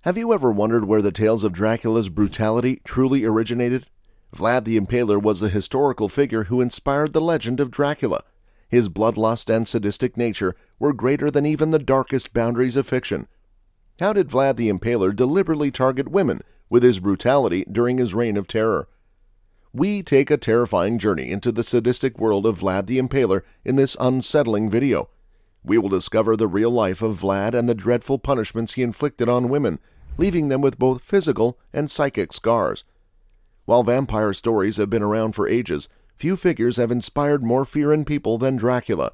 Have you ever wondered where the tales of Dracula's brutality truly originated? Vlad the Impaler was the historical figure who inspired the legend of Dracula. His bloodlust and sadistic nature were greater than even the darkest boundaries of fiction. How did Vlad the Impaler deliberately target women with his brutality during his reign of terror? We take a terrifying journey into the sadistic world of Vlad the Impaler in this unsettling video. We will discover the real life of Vlad and the dreadful punishments he inflicted on women, leaving them with both physical and psychic scars. While vampire stories have been around for ages, few figures have inspired more fear in people than Dracula.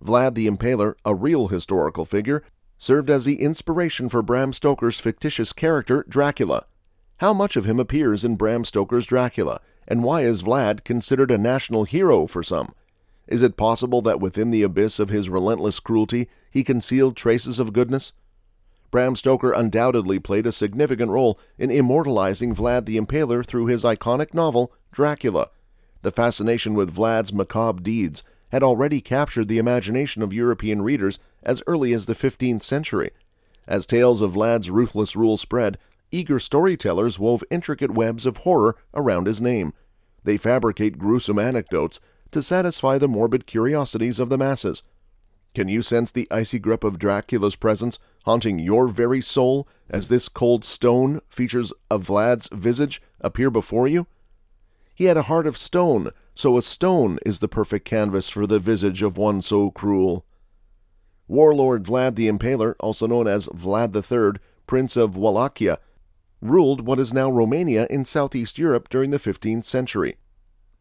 Vlad the Impaler, a real historical figure, served as the inspiration for Bram Stoker's fictitious character Dracula. How much of him appears in Bram Stoker's Dracula, and why is Vlad considered a national hero for some? Is it possible that within the abyss of his relentless cruelty he concealed traces of goodness? Bram Stoker undoubtedly played a significant role in immortalizing Vlad the Impaler through his iconic novel, Dracula. The fascination with Vlad's macabre deeds had already captured the imagination of European readers as early as the 15th century. As tales of Vlad's ruthless rule spread, eager storytellers wove intricate webs of horror around his name. They fabricate gruesome anecdotes to satisfy the morbid curiosities of the masses. Can you sense the icy grip of Dracula's presence haunting your very soul as this cold stone features of Vlad's visage appear before you? He had a heart of stone, so a stone is the perfect canvas for the visage of one so cruel. Warlord Vlad the Impaler, also known as Vlad III, Prince of Wallachia, ruled what is now Romania in southeast Europe during the 15th century.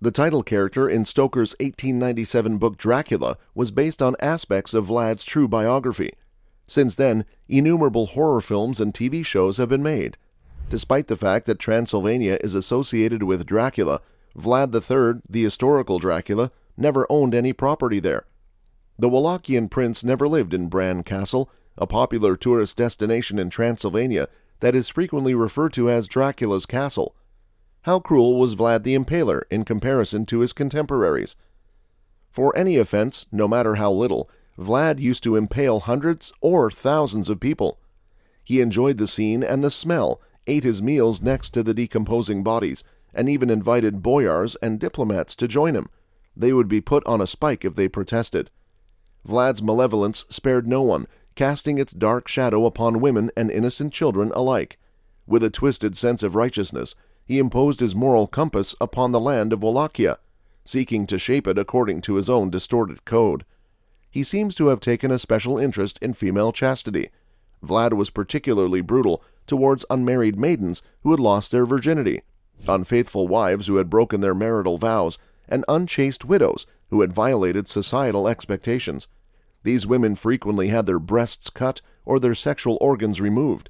The title character in Stoker's 1897 book Dracula was based on aspects of Vlad's true biography. Since then, innumerable horror films and TV shows have been made. Despite the fact that Transylvania is associated with Dracula, Vlad III, the historical Dracula, never owned any property there. The Wallachian prince never lived in Bran Castle, a popular tourist destination in Transylvania that is frequently referred to as Dracula's Castle. How cruel was Vlad the Impaler in comparison to his contemporaries? For any offense, no matter how little, Vlad used to impale hundreds or thousands of people. He enjoyed the scene and the smell, ate his meals next to the decomposing bodies, and even invited boyars and diplomats to join him. They would be put on a spike if they protested. Vlad's malevolence spared no one, casting its dark shadow upon women and innocent children alike. With a twisted sense of righteousness, he imposed his moral compass upon the land of Wallachia, seeking to shape it according to his own distorted code. He seems to have taken a special interest in female chastity. Vlad was particularly brutal towards unmarried maidens who had lost their virginity, unfaithful wives who had broken their marital vows, and unchaste widows who had violated societal expectations. These women frequently had their breasts cut or their sexual organs removed.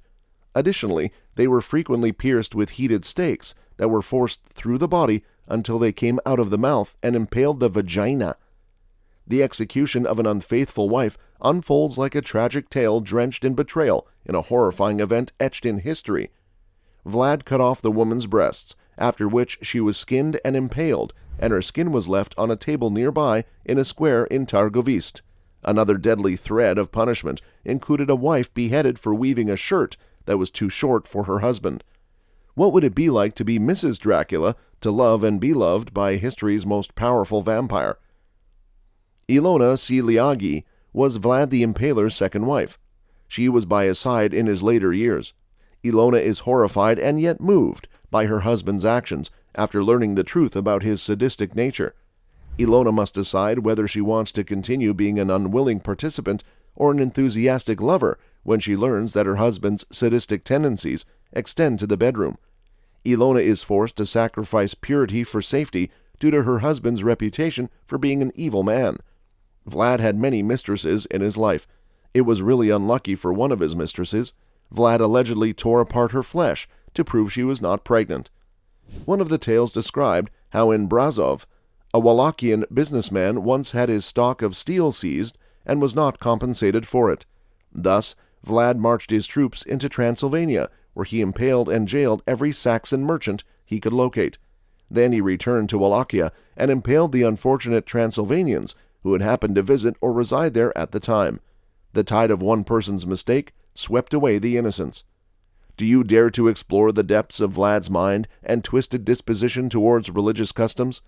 Additionally, they were frequently pierced with heated stakes that were forced through the body until they came out of the mouth and impaled the vagina. The execution of an unfaithful wife unfolds like a tragic tale drenched in betrayal in a horrifying event etched in history. Vlad cut off the woman's breasts, after which she was skinned and impaled, and her skin was left on a table nearby in a square in Targovist. Another deadly thread of punishment included a wife beheaded for weaving a shirt that was too short for her husband. What would it be like to be Mrs. Dracula, to love and be loved by history's most powerful vampire? Ilona Siliagi was Vlad the Impaler's second wife. She was by his side in his later years. Ilona is horrified and yet moved by her husband's actions after learning the truth about his sadistic nature. Ilona must decide whether she wants to continue being an unwilling participant or an enthusiastic lover when she learns that her husband's sadistic tendencies extend to the bedroom. Ilona is forced to sacrifice purity for safety due to her husband's reputation for being an evil man. Vlad had many mistresses in his life. It was really unlucky for one of his mistresses. Vlad allegedly tore apart her flesh to prove she was not pregnant. One of the tales described how in Brazov, a Wallachian businessman once had his stock of steel seized and was not compensated for it. Thus, Vlad marched his troops into Transylvania, where he impaled and jailed every Saxon merchant he could locate. Then he returned to Wallachia and impaled the unfortunate Transylvanians who had happened to visit or reside there at the time. The tide of one person's mistake swept away the innocents. Do you dare to explore the depths of Vlad's mind and twisted disposition towards religious customs?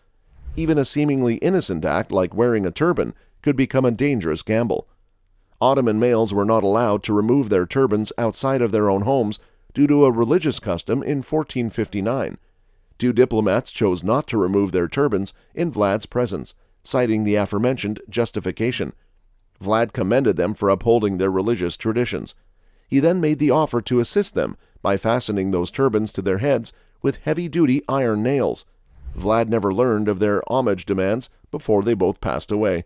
Even a seemingly innocent act like wearing a turban could become a dangerous gamble. Ottoman males were not allowed to remove their turbans outside of their own homes due to a religious custom in 1459. Two diplomats chose not to remove their turbans in Vlad's presence, citing the aforementioned justification. Vlad commended them for upholding their religious traditions. He then made the offer to assist them by fastening those turbans to their heads with heavy-duty iron nails. Vlad never learned of their homage demands before they both passed away.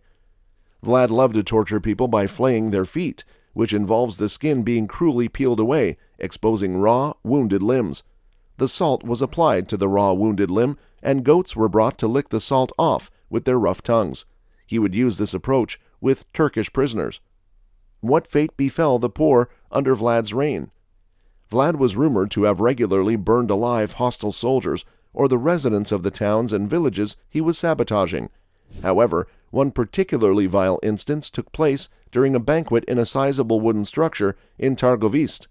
Vlad loved to torture people by flaying their feet, which involves the skin being cruelly peeled away, exposing raw, wounded limbs. The salt was applied to the raw, wounded limb, and goats were brought to lick the salt off with their rough tongues. He would use this approach with Turkish prisoners. What fate befell the poor under Vlad's reign? Vlad was rumored to have regularly burned alive hostile soldiers or the residents of the towns and villages he was sabotaging. However, one particularly vile instance took place during a banquet in a sizable wooden structure in Targovist,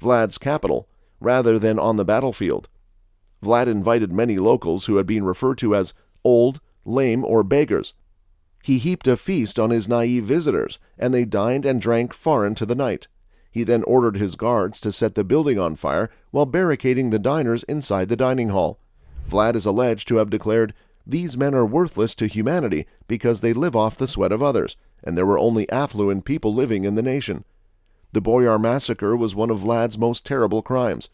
Vlad's capital, rather than on the battlefield. Vlad invited many locals who had been referred to as old, lame, or beggars. He heaped a feast on his naive visitors, and they dined and drank far into the night. He then ordered his guards to set the building on fire while barricading the diners inside the dining hall. Vlad is alleged to have declared, "These men are worthless to humanity because they live off the sweat of others, and there were only affluent people living in the nation." The Boyar massacre was one of Vlad's most terrible crimes.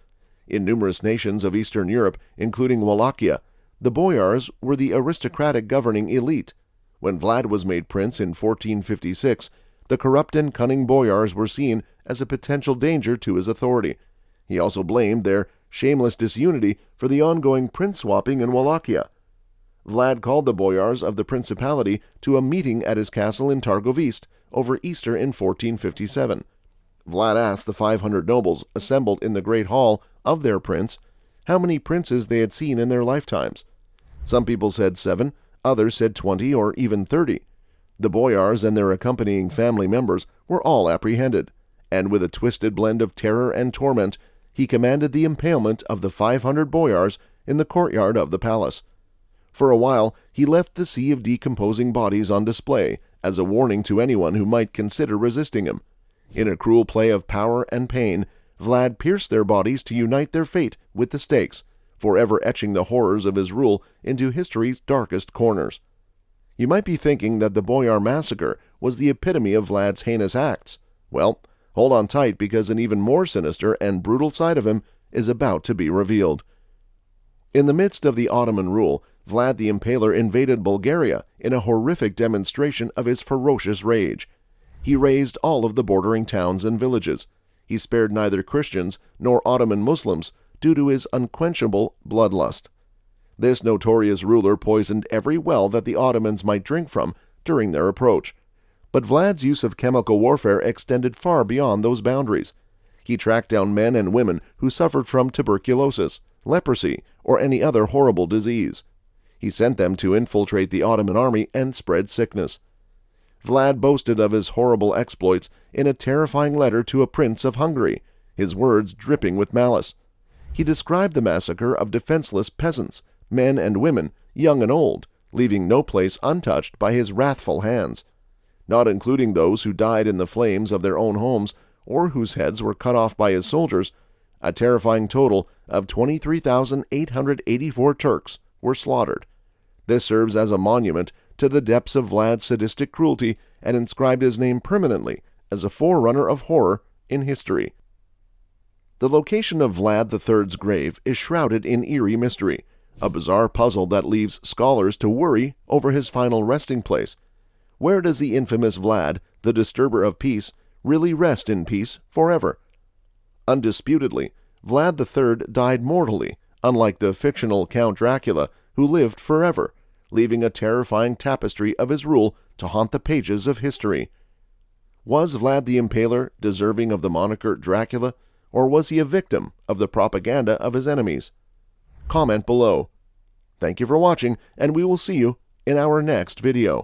In numerous nations of Eastern Europe, including Wallachia, the boyars were the aristocratic governing elite. When Vlad was made prince in 1456, the corrupt and cunning boyars were seen as a potential danger to his authority. He also blamed their shameless disunity for the ongoing prince-swapping in Wallachia. Vlad called the boyars of the principality to a meeting at his castle in Targovist over Easter in 1457. Vlad asked the 500 nobles assembled in the great hall of their prince how many princes they had seen in their lifetimes. Some people said 7, others said 20 or even 30. The boyars and their accompanying family members were all apprehended, and with a twisted blend of terror and torment, he commanded the impalement of the 500 boyars in the courtyard of the palace. For a while, he left the sea of decomposing bodies on display as a warning to anyone who might consider resisting him. In a cruel play of power and pain, Vlad pierced their bodies to unite their fate with the stakes, forever etching the horrors of his rule into history's darkest corners. You might be thinking that the Boyar massacre was the epitome of Vlad's heinous acts. Well, hold on tight, because an even more sinister and brutal side of him is about to be revealed. In the midst of the Ottoman rule, Vlad the Impaler invaded Bulgaria in a horrific demonstration of his ferocious rage. He razed all of the bordering towns and villages. He spared neither Christians nor Ottoman Muslims due to his unquenchable bloodlust. This notorious ruler poisoned every well that the Ottomans might drink from during their approach. But Vlad's use of chemical warfare extended far beyond those boundaries. He tracked down men and women who suffered from tuberculosis, leprosy, or any other horrible disease. He sent them to infiltrate the Ottoman army and spread sickness. Vlad boasted of his horrible exploits in a terrifying letter to a prince of Hungary, his words dripping with malice. He described the massacre of defenseless peasants, men and women, young and old, leaving no place untouched by his wrathful hands, not including those who died in the flames of their own homes or whose heads were cut off by his soldiers. A terrifying total of 23,884 Turks were slaughtered. This serves as a monument to the depths of Vlad's sadistic cruelty and inscribed his name permanently as a forerunner of horror in history. The location of Vlad III's grave is shrouded in eerie mystery, a bizarre puzzle that leaves scholars to worry over his final resting place. Where does the infamous Vlad, the disturber of peace, really rest in peace forever? Undisputedly, Vlad III died mortally, unlike the fictional Count Dracula, who lived forever, leaving a terrifying tapestry of his rule to haunt the pages of history. Was Vlad the Impaler deserving of the moniker Dracula, or was he a victim of the propaganda of his enemies? Comment below. Thank you for watching, and we will see you in our next video.